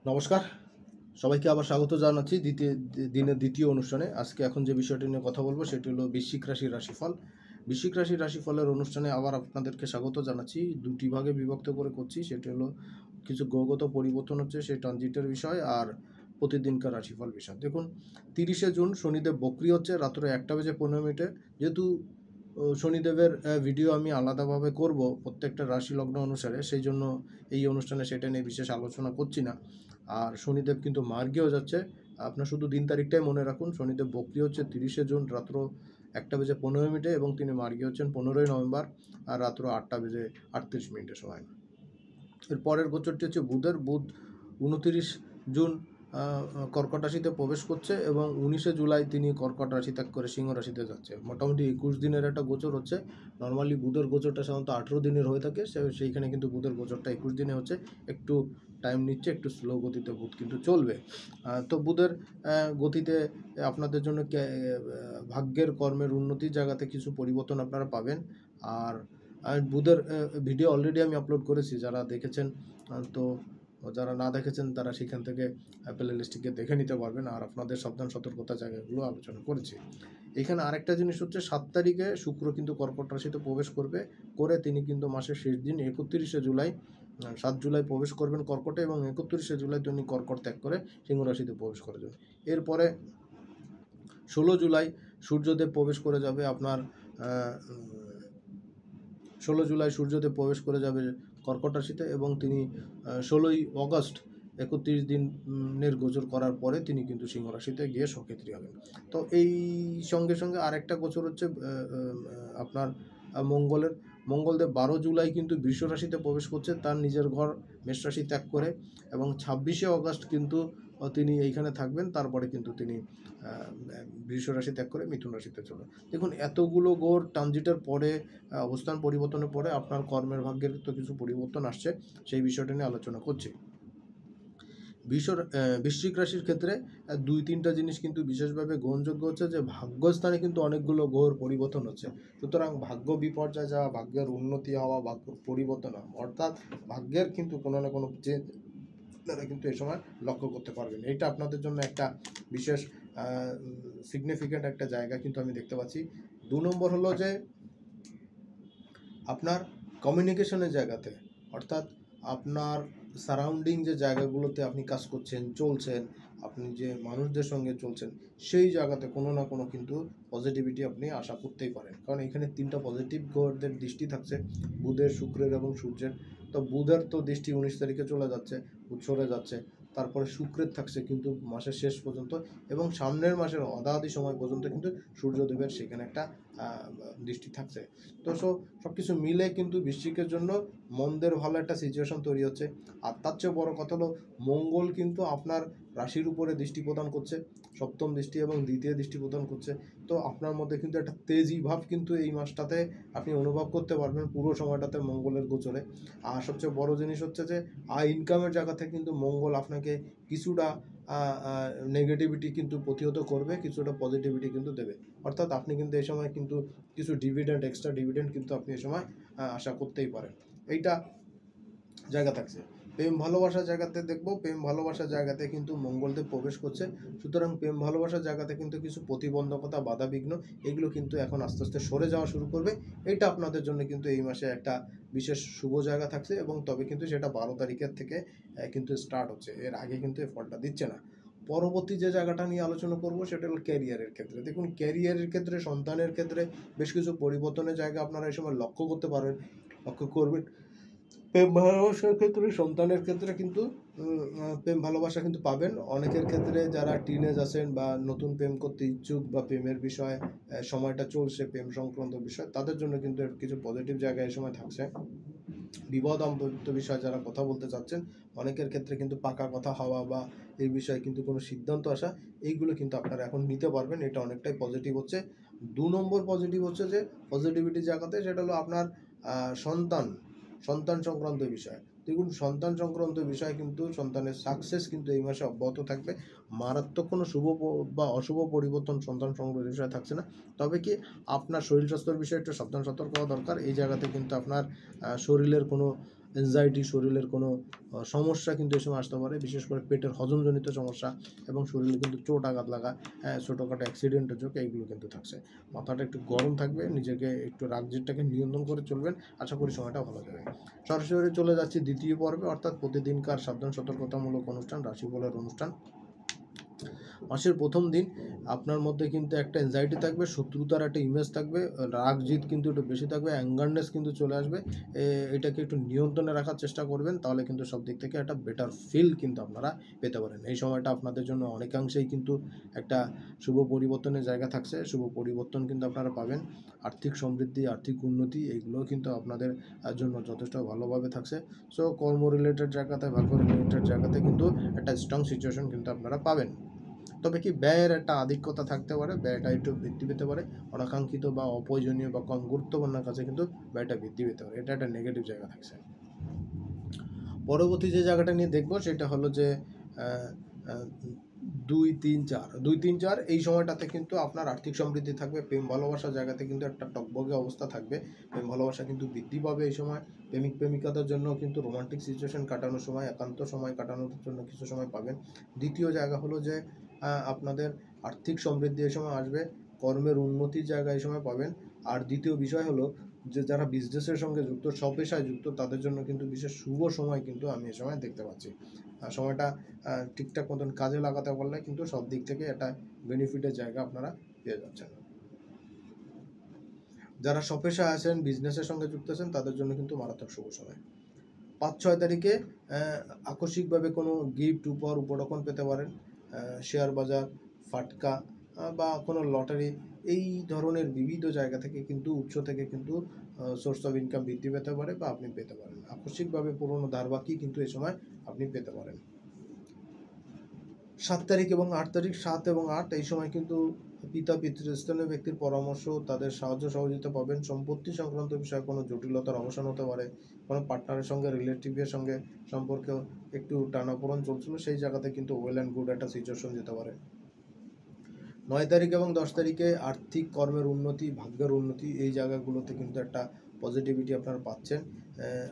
নমস্কার, সবাইকে আবার স্বাগত জানাচ্ছি দিনের দ্বিতীয় অনুষ্ঠানে। আজকে এখন যে বিষয়টি নিয়ে কথা বলবো সেটি হলো বৃশ্চিক রাশির রাশিফল। বৃশ্চিক রাশির রাশিফলের অনুষ্ঠানে আবার আপনাদেরকে স্বাগত জানাচ্ছি। দুটি ভাগে বিভক্ত করে করছি, সেটি হলো কিছু গ্রহগত পরিবর্তন হচ্ছে সেই ট্রানজিটের বিষয় আর প্রতিদিনকার রাশিফল বিষয়। দেখুন, 30শে জুন শনিদেব বক্রি হচ্ছে রাত্র 1:15। যেহেতু শনিদেবের ভিডিও আমি আলাদাভাবে করব প্রত্যেকটা রাশি লগ্ন অনুসারে, সেই জন্য এই অনুষ্ঠানে সেটা নিয়ে বিশেষ আলোচনা করছি না। আর শনিদেব কিন্তু মার্গেও যাচ্ছে, আপনার শুধু দিন তারিখটাই মনে রাখুন। শনিদেব বক্রি হচ্ছে 30শে জুন রাত্র 1:15 এবং তিনি মার্গী হচ্ছেন 15ই নভেম্বর আর রাত্র 8:38 সময়। এর পরের গোচরটি হচ্ছে বুধ 29 জুন কর্কট রাশিতে প্রবেশ করছে এবং 19শে জুলাই তিনি কর্কট রাশি ত্যাগ করে সিংহ রাশিতে যাচ্ছে। মোটামুটি 21 দিনের একটা গোচর হচ্ছে। নর্মালি বুধের গোচরটা সাধারণত 18 দিনের হয়ে থাকে, সেইখানে কিন্তু বুধের গোচরটা 21 দিনে হচ্ছে। একটু টাইম নিচ্ছে, একটু স্লো গতিতে বুধ কিন্তু চলবে। তো বুধের গতিতে আপনাদের জন্য ভাগ্যের কর্মের উন্নতির জায়গাতে কিছু পরিবর্তন আপনারা পাবেন। আর বুধের ভিডিও অলরেডি আমি আপলোড করেছি, যারা দেখেছেন তো, যারা না দেখেছেন তারা সেখান থেকে প্লে লিস্টটিকে দেখে নিতে পারবেন। আর আপনাদের সাবধান সতর্কতা জায়গাগুলো আলোচনা করেছি। এখানে আরেকটা জিনিস হচ্ছে 7 তারিখে শুক্র কিন্তু কর্কট রাশিতে প্রবেশ করে তিনি কিন্তু মাসের শেষ দিন 31শে জুলাই 7 জুলাই প্রবেশ করবেন কর্কটে এবং 31শে জুলাই তিনি কর্কট ত্যাগ করে সিংহ রাশিতে প্রবেশ করে যাবেন। এরপরে 16 জুলাই সূর্যদেব প্রবেশ করে যাবে আপনার 16 জুলাই সূর্যদেব প্রবেশ করে যাবে কর্কট রাশিতে এবং তিনি 16ই অগস্ট 31 দিনের গোচর করার পরে তিনি কিন্তু সিংহ রাশিতে গিয়ে সক্ষেত্রী হবেন। তো এই সঙ্গে সঙ্গে আরেকটা গোচর হচ্ছে আপনার মঙ্গলদেব 12 জুলাই কিন্তু বৃষ রাশিতে প্রবেশ করছে তার নিজের ঘর মেষ রাশি ত্যাগ করে এবং 26শে অগস্ট কিন্তু তিনি এইখানে থাকবেন। তারপরে কিন্তু তিনি বৃষ রাশি ত্যাগ করে মিথুন রাশিতে চলে। দেখুন, এতগুলো গ্রহ ট্রানজিটের পরে অবস্থান পরিবর্তনের পরে আপনার কর্মের ভাগ্যের তো কিছু পরিবর্তন আসছে, সেই বিষয়টা নিয়ে আলোচনা করছি। বৃশ্চিক রাশির ক্ষেত্রে 2-3টা জিনিস কিন্তু বিশেষভাবে গ্রহণযোগ্য হচ্ছে যে ভাগ্যস্থানে কিন্তু অনেকগুলো গ্রহের পরিবর্তন হচ্ছে। সুতরাং ভাগ্য বিপর্যয় যাওয়া, ভাগ্যের উন্নতি হওয়া, ভাগ্য পরিবর্তন হওয়া, অর্থাৎ ভাগ্যের কিন্তু কোনো না কোনো চেঞ্জ আপনারা কিন্তু এই সময় লক্ষ্য করতে পারবেন। এইটা আপনাদের জন্য একটা বিশেষ সিগনিফিক্যান্ট একটা জায়গা কিন্তু আমি দেখতে পাচ্ছি। 2 নম্বর হলো যে আপনার কমিউনিকেশনের জায়গাতে, অর্থাৎ আপনার সারাউন্ডিং যে জায়গাগুলোতে আপনি কাজ করছেন, চলছেন, আপনি যে মানুষদের সঙ্গে চলছেন, সেই জায়গাতে কোনো না কোনো কিন্তু পজিটিভিটি আপনি আশা করতেই পারেন। কারণ এখানে 3টা পজিটিভ গ্রহদের দৃষ্টি থাকছে, বুধের, শুক্রের এবং সূর্যের। তো বুধের তো দৃষ্টি 19 তারিখে চলে যাচ্ছে, বুধ সরে যাচ্ছে। তারপরে শুক্রের থাকছে কিন্তু মাসের শেষ পর্যন্ত এবং সামনের মাসের অদাদি সময় পর্যন্ত কিন্তু সূর্যদেবের সেখানে একটা দৃষ্টি থাকছে। তো সব কিছু মিলে কিন্তু বৃশ্চিকের জন্য মন্দের ভালো একটা সিচুয়েশন তৈরি হচ্ছে। আর তার চেয়ে বড় কথা হলো মঙ্গল কিন্তু আপনার রাশির উপরে দৃষ্টি প্রদান করছে, সপ্তম দৃষ্টি এবং দ্বিতীয় দৃষ্টি প্রদান করছে। তো আপনার মধ্যে কিন্তু একটা তেজি ভাব কিন্তু এই মাসটাতে আপনি অনুভব করতে পারবেন পুরো সময়টাতে মঙ্গলের গোচরে। আর সবচেয়ে বড় জিনিস হচ্ছে যে ইনকামের জায়গা থেকে কিন্তু মঙ্গল আপনাকে কিছুটা নেগেটিভিটি কিন্তু প্রতিহত করবে, কিছুটা পজিটিভিটি কিন্তু দেবে। অর্থাৎ আপনি কিন্তু এই সময় কিন্তু কিছু এক্সট্রা ডিভিডেন্ড কিন্তু আপনি এই সময় আশা করতেই পারেন। এইটা জায়গা থাকছে। প্রেম ভালোবাসার জায়গাতে দেখব, প্রেম ভালোবাসার জায়গাতে কিন্তু মঙ্গলদেব প্রবেশ করছে। সুতরাং প্রেম ভালোবাসার জায়গাতে কিন্তু কিছু প্রতিবন্ধকতা, বাধা বিঘ্ন এগুলো কিন্তু এখন আস্তে আস্তে সরে যাওয়া শুরু করবে। এইটা আপনাদের জন্য কিন্তু এই মাসে একটা বিশেষ শুভ জায়গা থাকছে এবং তবে কিন্তু সেটা 12 তারিখের থেকে কিন্তু স্টার্ট হচ্ছে, এর আগে কিন্তু এই ফলটা দিচ্ছে না। পরবর্তী যে জায়গাটা নিয়ে আলোচনা করব সেটা হলো ক্যারিয়ারের ক্ষেত্রে। দেখুন, ক্যারিয়ারের ক্ষেত্রে, সন্তানের ক্ষেত্রে বেশ কিছু পরিবর্তনের জায়গা আপনারা এই সময় লক্ষ্য করবেন। প্রেম ভালোবাসার ক্ষেত্রে, সন্তানের ক্ষেত্রে কিন্তু প্রেম ভালোবাসা কিন্তু পাবেন। অনেকের ক্ষেত্রে যারা টিনেজ আছেন বা নতুন প্রেম করতে ইচ্ছুক বা প্রেমের বিষয় সময়টা চলছে, প্রেম সংক্রান্ত বিষয়, তাদের জন্য কিন্তু কিছু পজিটিভ জায়গায় এই সময় থাকছে। বিবাহ দাম্পত্য বিষয়ে যারা কথা বলতে চাচ্ছেন, অনেকের ক্ষেত্রে কিন্তু পাকা কথা হওয়া বা এই বিষয়ে কিন্তু কোনো সিদ্ধান্ত আসা, এইগুলো কিন্তু আপনারা এখন নিতে পারবেন। এটা অনেকটাই পজিটিভ হচ্ছে। 2 নম্বর পজিটিভ হচ্ছে যে পজিটিভিটি জায়গাতে, সেটা হলো আপনার সন্তান সংক্রান্ত বিষয়। দেখুন, সন্তান সংক্রান্ত বিষয় কিন্তু সন্তানের সাকসেস কিন্তু এই মাসে অব্যাহত থাকবে। মারাত্মক কোনো শুভ বা অশুভ পরিবর্তন সন্তান সংক্রান্ত বিষয়ে থাকছে না। তবে কি আপনার শরীর স্বাস্থ্যের বিষয়ে একটু সাবধান সতর্ক হওয়া দরকার। এই জায়গাতে কিন্তু আপনার শরীরের কোনো এনজাইটি, শরীরের কোনো সমস্যা কিন্তু এই সময় আসতে পারে, বিশেষ করে পেটের হজমজনিত সমস্যা এবং শরীরে কিন্তু চোট আঘাত লাগা, ছোটোখাটো অ্যাক্সিডেন্টের ঝোঁক এইগুলো কিন্তু থাকছে। মাথাটা একটু গরম থাকবে, নিজেকে একটু রাগ জেদটাকে নিয়ন্ত্রণ করে চলবেন, আশা করি সময়টা ভালো যাবে। সরাসরি চলে যাচ্ছি দ্বিতীয় পর্বে, অর্থাৎ প্রতিদিনকার সাবধান সতর্কতামূলক অনুষ্ঠান, রাশিফলের অনুষ্ঠান। মাসের প্রথম দিন আপনার মধ্যে কিন্তু একটা এনজাইটি থাকবে, শত্রুতার একটা ইমেজ থাকবে, রাগ জিদ কিন্তু একটু বেশি থাকবে, অ্যাঙ্গারনেস কিন্তু চলে আসবে। এটাকে একটু নিয়ন্ত্রণে রাখার চেষ্টা করবেন, তাহলে কিন্তু সব দিক থেকে একটা বেটার ফিল কিন্তু আপনারা পেতে পারেন। এই সময়টা আপনাদের জন্য অনেকাংশেই কিন্তু একটা শুভ পরিবর্তনের জায়গা থাকছে, শুভ পরিবর্তন কিন্তু আপনারা পাবেন। আর্থিক সমৃদ্ধি, আর্থিক উন্নতি এইগুলোও কিন্তু আপনাদের জন্য যথেষ্ট ভালোভাবে থাকছে। সো কর্ম রিলেটেড জায়গাতে, ভাগ্য রিলেটেড জায়গাতে কিন্তু একটা স্ট্রং সিচুয়েশন কিন্তু আপনারা পাবেন। তবে কি ব্যয়ের একটা আধিক্যতা থাকতে পারে, ব্যয়টা একটু বৃদ্ধি পেতে পারে, অনাকাঙ্ক্ষিত বা অপ্রয়োজনীয় বা কম গুরুত্বপূর্ণ কাছে কিন্তু ব্যয়টা বৃদ্ধি পেতে পারে, এটা একটা নেগেটিভ জায়গা থাকছে। পরবর্তী যে জায়গাটা নিয়ে দেখবো সেটা হলো যে 2-3-4 এই সময়টাতে কিন্তু আপনার আর্থিক সমৃদ্ধি থাকবে, প্রেম ভালোবাসার জায়গাতে কিন্তু একটা টকবগে অবস্থা থাকবে, প্রেম ভালোবাসা কিন্তু বৃদ্ধি পাবে এই সময়। প্রেমিক প্রেমিকাদের জন্য কিন্তু রোমান্টিক সিচুয়েশন কাটানোর সময়, একান্ত সময় কাটানোর জন্য কিছু সময় পাবেন। দ্বিতীয় জায়গা হলো যে আপনাদের আর্থিক সমৃদ্ধি এই সময় আসবে, কর্মের উন্নতির জায়গা এই সময় পাবেন। আর দ্বিতীয় বিষয় হলো যে যারা বিজনেসের সঙ্গে যুক্ত, স্বপেশায় যুক্ত, তাদের জন্য কিন্তু বিশেষ শুভ সময় কিন্তু আমি এই সময় দেখতে পাচ্ছি। সময়টা ঠিকঠাক মতন কাজে লাগাতে পারলে কিন্তু সব দিক থেকে একটা বেনিফিটের জায়গা আপনারা পেয়ে যাচ্ছেন। যারা স্বপেশায় আছেন, বিজনেসের সঙ্গে যুক্ত আছেন, তাদের জন্য কিন্তু মারাত্মক শুভ সময়। 5-6 তারিখে আকস্মিকভাবে কোনো গিফট, উপহার, উপঢৌকন পেতে পারেন। শেয়ার বাজার, ফাটকা বা কোনো লটারি, এই ধরনের বিবিধ জায়গা থেকে কিন্তু, উৎস থেকে কিন্তু সোর্স অফ ইনকাম বৃদ্ধি পেতে পারে বা আপনি পেতে পারেন। আকস্মিকভাবে পুরনো ধারবাকি কিন্তু এই সময় আপনি পেতে পারেন। 7 তারিখ এবং 8 তারিখ, 7 এবং 8 এই সময় কিন্তু পিতা, পিতৃস্থানীয় ব্যক্তির পরামর্শ, তাদের সাহায্য সহযোগিতা পাবেন। সম্পত্তি সংক্রান্ত বিষয়ে কোনো জটিলতার অবসান হতে পারে, কোনো পার্টনারের সঙ্গে, রিলেটিভের সঙ্গে সম্পর্কে একটু টানাপোড়েন চলছিল, সেই জায়গাতে কিন্তু ওয়েল অ্যান্ড গুড একটা সিচুয়েশন যেতে পারে। 9 তারিখ এবং 10 তারিখে আর্থিক কর্মের উন্নতি, ভাগ্যের উন্নতি, এই জায়গাগুলোতে কিন্তু একটা পজিটিভিটি আপনারা পাচ্ছেন।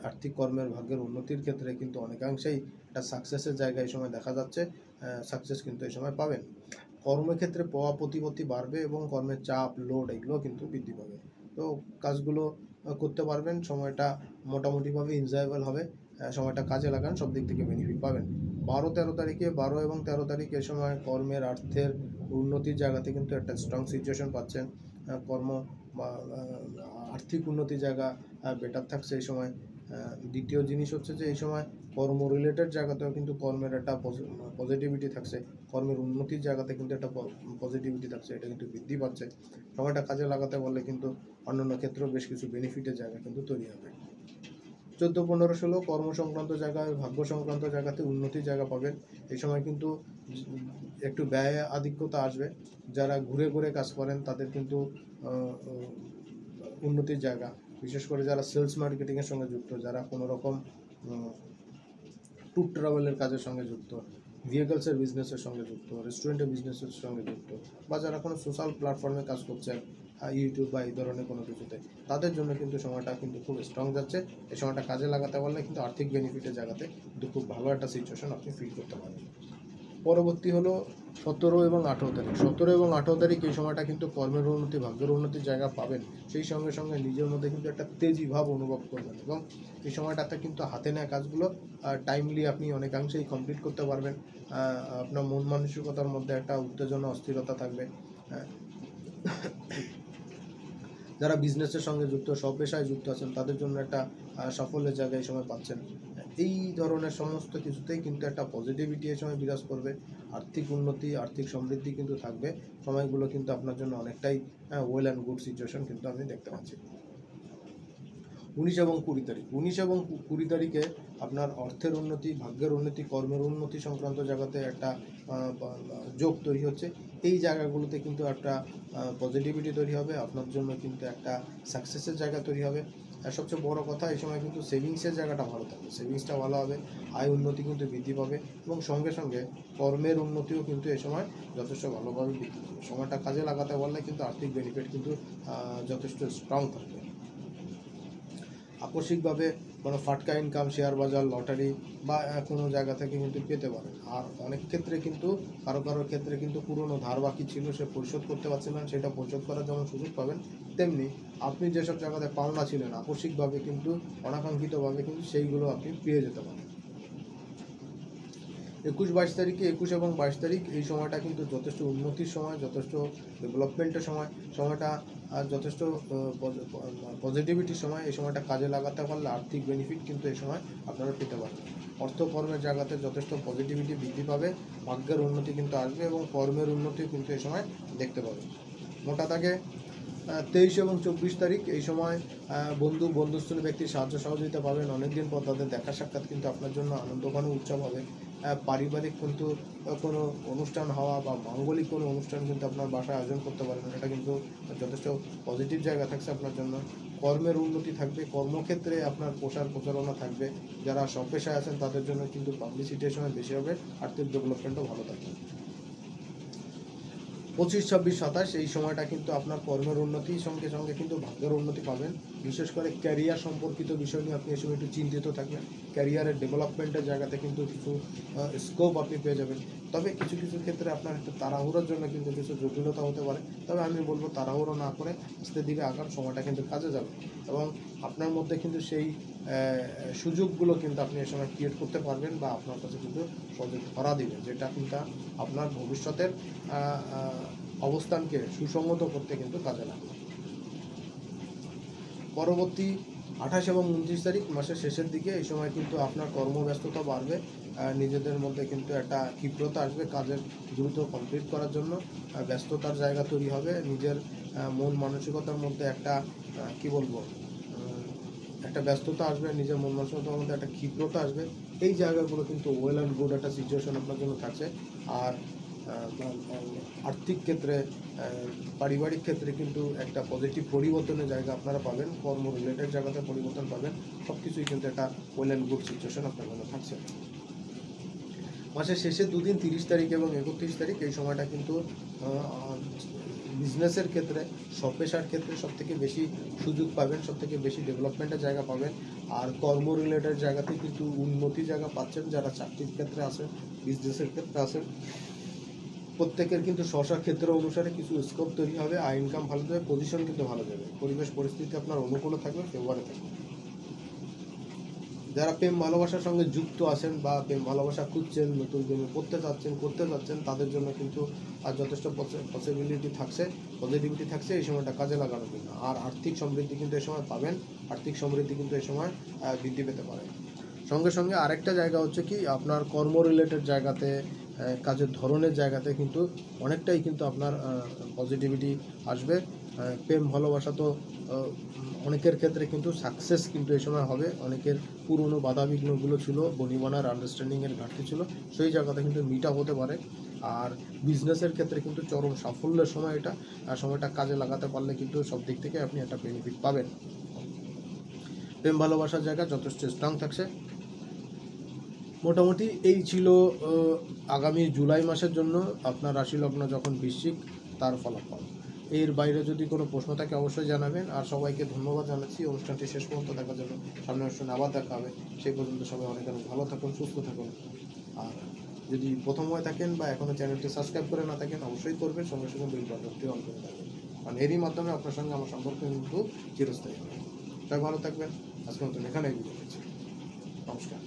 আর্থিক কর্মের, ভাগ্যের উন্নতির ক্ষেত্রে কিন্তু অনেকাংশেই একটা সাকসেসের জায়গা এই সময় দেখা যাচ্ছে, সাকসেস কিন্তু এই সময় পাবেন। কর্মক্ষেত্রে প্রতিপত্তি বাড়বে এবং কর্মের চাপ, লোড এগুলো কিন্তু বৃদ্ধি পাবে। তো কাজগুলো করতে পারবেন, সময়টা মোটামুটিভাবে এনজয়েবল হবে, সময়টা কাজে লাগান, সব দিক থেকে বেনিফিট পাবেন। 12-13 তারিখে, 12 এবং 13 তারিখ এ সময় কর্মের, অর্থের উন্নতির জায়গাতে কিন্তু একটা স্ট্রং সিচুয়েশন পাচ্ছেন। কর্ম বা আর্থিক উন্নতির জায়গা বেটার থাকছে এই সময়। দ্বিতীয় জিনিস হচ্ছে যে এই সময় কর্ম রিলেটেড জায়গাতেও কিন্তু কর্মের একটা পজিটিভিটি থাকছে, কর্মের উন্নতির জায়গাতে কিন্তু একটা পজিটিভিটি থাকছে, এটা কিন্তু বৃদ্ধি পাচ্ছে। সময়টা কাজে লাগাতে পারলে কিন্তু অন্যান্য ক্ষেত্রেও বেশ কিছু বেনিফিটের জায়গা কিন্তু তৈরি হবে। 14-15-16 কর্ম সংক্রান্ত জায়গায়, ভাগ্য সংক্রান্ত জায়গাতে উন্নতির জায়গা পাবেন। এই সময় কিন্তু একটু ব্যয় আধিক্যতা আসবে, যারা ঘুরে ঘুরে কাজ করেন তাদের কিন্তু উন্নতির জায়গা, বিশেষ করে যারা সেলস মার্কেটিংয়ের সঙ্গে যুক্ত, যারা কোনো রকম ট্যুর ট্রাভেলের কাজের সঙ্গে যুক্ত, ভেহিকলসের বিজনেসের সঙ্গে যুক্ত, রেস্টুরেন্টের বিজনেসের সঙ্গে যুক্ত, বা যারা কোনো সোশ্যাল প্ল্যাটফর্মে কাজ করছেন, ইউটিউব বা এই ধরনের কোনো কিছুতে, তাদের জন্য কিন্তু সময়টা কিন্তু খুব স্ট্রং যাচ্ছে। এই সময়টা কাজে লাগাতে পারলে কিন্তু আর্থিক বেনিফিটের জায়গাতে কিন্তু খুব ভালো একটা সিচুয়েশন আপনি ফিল করতে পারেন। পরবর্তী হলো 17 এবং 18 তারিখ। 17 এবং 18 তারিখ এই সময়টা কিন্তু কর্মের উন্নতি, ভাগ্যের উন্নতির জায়গা পাবেন। সেই সঙ্গে সঙ্গে নিজের মধ্যে কিন্তু একটা তেজি ভাব অনুভব করবেন এবং এই সময়টাতে কিন্তু হাতে নেওয়া কাজগুলো টাইমলি আপনি অনেকাংশেই কমপ্লিট করতে পারবেন। আপনার মন মানসিকতার মধ্যে একটা উত্তেজনা, অস্থিরতা থাকবে। যারা বিজনেসের সঙ্গে যুক্ত, স্বপেশায় যুক্ত আছেন, তাদের জন্য একটা সাফল্যের জায়গা এই সময় পাচ্ছেন। এই ধরনের সমস্ত কিছুতেই কিন্তু একটা পজিটিভিটি এই সময় বিরাজ করবে, আর্থিক উন্নতি, আর্থিক সমৃদ্ধি কিন্তু থাকবে। সময়গুলো কিন্তু আপনার জন্য অনেকটাই ওয়েল অ্যান্ড গুড সিচুয়েশন কিন্তু আমি দেখতে পাচ্ছি। 19 এবং 20 তারিখ, 19 এবং 20 তারিখে আপনার অর্থের উন্নতি, ভাগ্যের উন্নতি, কর্মের উন্নতি সংক্রান্ত জায়গাতে একটা যোগ তৈরি হচ্ছে। এই জায়গাগুলোতে কিন্তু একটা পজিটিভিটি তৈরি হবে, আপনার জন্য কিন্তু একটা সাকসেসের জায়গা তৈরি হবে। আর সবচেয়ে বড় কথা, এই সময় কিন্তু সেভিংসের জায়গাটা ভালো থাকবে, সেভিংসটা ভালো হবে, আয় উন্নতি কিন্তু বৃদ্ধি পাবে এবং সঙ্গে সঙ্গে কর্মের উন্নতিও কিন্তু এই সময় যথেষ্ট ভালোভাবে বৃদ্ধি পাবে। সময়টা কাজে লাগাতে পারলে কিন্তু আর্থিক বেনিফিট কিন্তু যথেষ্ট স্ট্রং থাকবে। আকস্মিকভাবে কোনো ফাটকা ইনকাম, শেয়ার বাজার, লটারি বা কোনো জায়গা থেকে কিন্তু পেতে পারেন। আর অনেক ক্ষেত্রে কিন্তু কারো ক্ষেত্রে কিন্তু পুরনো ধার বাকি ছিল, সে পরিশোধ করতে পারছে না, সেটা পরিশোধ করার যেমন সুযোগ পাবেন, তেমনি আপনি যেসব জায়গাতে পাওনা ছিলেন আকস্মিকভাবে কিন্তু অনাকাঙ্ক্ষিতভাবে কিন্তু সেইগুলো আপনি পেয়ে যেতে পারেন। 21-22 তারিখে, 21 এবং 22 তারিখ এই সময়টা কিন্তু যথেষ্ট উন্নতির সময়, যথেষ্ট ডেভেলপমেন্টের সময়, সময়টা যথেষ্ট পজিটিভিটির সময়। এই সময়টা কাজে লাগাতে পারলে আর্থিক বেনিফিট কিন্তু এই সময় আপনারা পেতে পারেন। অর্থকর্মের জায়গাতে যথেষ্ট পজিটিভিটি বৃদ্ধি পাবে, ভাগ্যের উন্নতি কিন্তু আসবে এবং কর্মের উন্নতিও কিন্তু এই সময় দেখতে পাবেন। মোটা দাগে 23 এবং 24 তারিখ এই সময় বন্ধুস্থ ব্যক্তির সাহায্য সহযোগিতা পাবেন। অনেকদিন পর তাদের দেখা সাক্ষাৎ কিন্তু আপনার জন্য আনন্দঘন উৎসব হবে। পারিবারিক কিন্তু কোনো অনুষ্ঠান হওয়া বা মাঙ্গলিক কোনো অনুষ্ঠান কিন্তু আপনার বাসায় আয়োজন করতে পারেন, এটা কিন্তু যথেষ্ট পজিটিভ জায়গা থাকছে আপনার জন্য। কর্মের উন্নতি থাকবে, কর্মক্ষেত্রে আপনার প্রচারণা থাকবে। যারা স্বপেশায় আছেন তাদের জন্য কিন্তু পাবলিসিটির সময় বেশি হবে, আর্থিক ডেভেলপমেন্টও ভালো থাকবে। 25, 26, 27 এই সময়টা কিন্তু আপনার কর্মের উন্নতির সঙ্গে সঙ্গে কিন্তু ভাগ্যের উন্নতি পাবেন। বিশেষ করে ক্যারিয়ার সম্পর্কিত বিষয় নিয়ে আপনি এই সময় একটু চিন্তিত থাকবেন। ক্যারিয়ারের ডেভেলপমেন্টের জায়গাতে কিন্তু কিছু স্কোপ আপনি পেয়ে যাবেন। তবে কিছু ক্ষেত্রে আপনার একটু তাড়াহুড়োর জন্য কিন্তু কিছু জটিলতা হতে পারে। তবে আমি বলবো তাড়াহুড়ো না করে আস্তে ধীরে আগান, সময়টা কিন্তু কাজে যাবে এবং আপনার মধ্যে কিন্তু সেই সুযোগগুলো কিন্তু আপনি এই সময় ক্রিয়েট করতে পারবেন বা আপনার কাছে কিন্তু সহজে ধরা দিবে, যেটা কিন্তু আপনার ভবিষ্যতের অবস্থানকে সুসংহত করতে কিন্তু কাজে লাগবে। পরবর্তী 28 এবং 29 তারিখ মাসের শেষের দিকে এই সময় কিন্তু আপনার কর্মব্যস্ততা বাড়বে, নিজেদের মধ্যে কিন্তু একটা ক্ষিপ্রতা আসবে কাজের দ্রুত কমপ্লিট করার জন্য, ব্যস্ততার জায়গা তৈরি হবে, নিজের মন মানসিকতার মধ্যে একটা একটা ব্যস্ততা আসবে, নিজের মন মানসিকতার মধ্যে একটা ক্ষিপ্রতা আসবে। এই জায়গাগুলো কিন্তু ওয়েল অ্যান্ড গুড একটা সিচুয়েশন আপনার জন্য থাকছে। আর আর্থিক ক্ষেত্রে, পারিবারিক ক্ষেত্রে কিন্তু একটা পজিটিভ পরিবর্তনের জায়গা আপনারা পাবেন, কর্ম রিলেটেড জায়গাতে পরিবর্তন পাবেন, সব কিছুই কিন্তু একটা ওয়েল অ্যান্ড গুড সিচুয়েশন আপনার জন্য থাকছে। মাসের শেষের দুদিন 30 তারিখ এবং 31 তারিখ এই সময়টা কিন্তু বিজনেসের ক্ষেত্রে, স্বপেশার ক্ষেত্রে সবথেকে বেশি সুযোগ পাবেন, সবথেকে বেশি ডেভেলপমেন্টের জায়গা পাবেন। আর কর্ম রিলেটেড জায়গাতে কিন্তু উন্নতির জায়গা পাচ্ছেন। যারা চাকরির ক্ষেত্রে আছেন, বিজনেসের ক্ষেত্রে আছেন, প্রত্যেকের কিন্তু স্ব ক্ষেত্র অনুসারে কিছু স্কোপ তৈরি হবে, আয় ইনকাম ভালো যাবে, পজিশন কিন্তু ভালো যাবে, পরিবেশ পরিস্থিতি আপনার অনুকূলে থাকবে, ফেভারে থাকবে। যারা প্রেম ভালোবাসার সঙ্গে যুক্ত আছেন বা প্রেম ভালোবাসা খুঁজছেন, নতুন প্রেমে করতে চাচ্ছেন, তাদের জন্য কিন্তু আর যথেষ্ট পসিবিলিটি থাকছে, পজিটিভিটি থাকছে এই সময়টা কাজে লাগানোর জন্য। আর আর্থিক সমৃদ্ধি কিন্তু এই সময় পাবেন, আর্থিক সমৃদ্ধি কিন্তু এই সময় বৃদ্ধি পেতে পারে। সঙ্গে সঙ্গে আরেকটা জায়গা হচ্ছে কি, আপনার কর্ম রিলেটেড জায়গাতে, কাজের ধরনের জায়গাতে কিন্তু অনেকটাই কিন্তু আপনার পজিটিভিটি আসবে। প্রেম ভালোবাসা তো অনেকের ক্ষেত্রে কিন্তু সাকসেস কিন্তু এই সময় হবে। অনেকের পুরনো বাধাবিঘ্নগুলো ছিল, বনিবনার আন্ডারস্ট্যান্ডিংয়ের ঘাটতি ছিল, সেই জায়গাতে কিন্তু মিট আপ হতে পারে। আর বিজনেসের ক্ষেত্রে কিন্তু চরম সাফল্যের সময় এটা, সময়টা কাজে লাগাতে পারলে কিন্তু সব দিক থেকে আপনি একটা বেনিফিট পাবেন। প্রেম ভালোবাসার জায়গা যথেষ্ট স্ট্রং থাকছে। মোটামুটি এই ছিল আগামী জুলাই মাসের জন্য আপনার রাশি লগ্ন যখন বৃশ্চিক তার ফলাফল। এর বাইরে যদি কোনো প্রশ্ন থাকে অবশ্যই জানাবেন। আর সবাইকে ধন্যবাদ জানাচ্ছি অনুষ্ঠানটি শেষ পর্যন্ত দেখার জন্য। সামনের অনুষ্ঠানে আবার দেখা হবে, সেই পর্যন্ত সবাই অনেক ভালো থাকুন, সুস্থ থাকুন। আর যদি প্রথম হয়ে থাকেন বা এখনও চ্যানেলটি সাবস্ক্রাইব করে না থাকেন অবশ্যই করবেন, সঙ্গে সঙ্গে বেল বাটনটি অন করে থাকবেন, কারণ এরই মাধ্যমে আপনার সঙ্গে আমার সম্পর্ক কিন্তু চিরস্থায়ী হবে। সবাই ভালো থাকবেন। আজকের মতন এখানেই বিদায় নিচ্ছি। নমস্কার।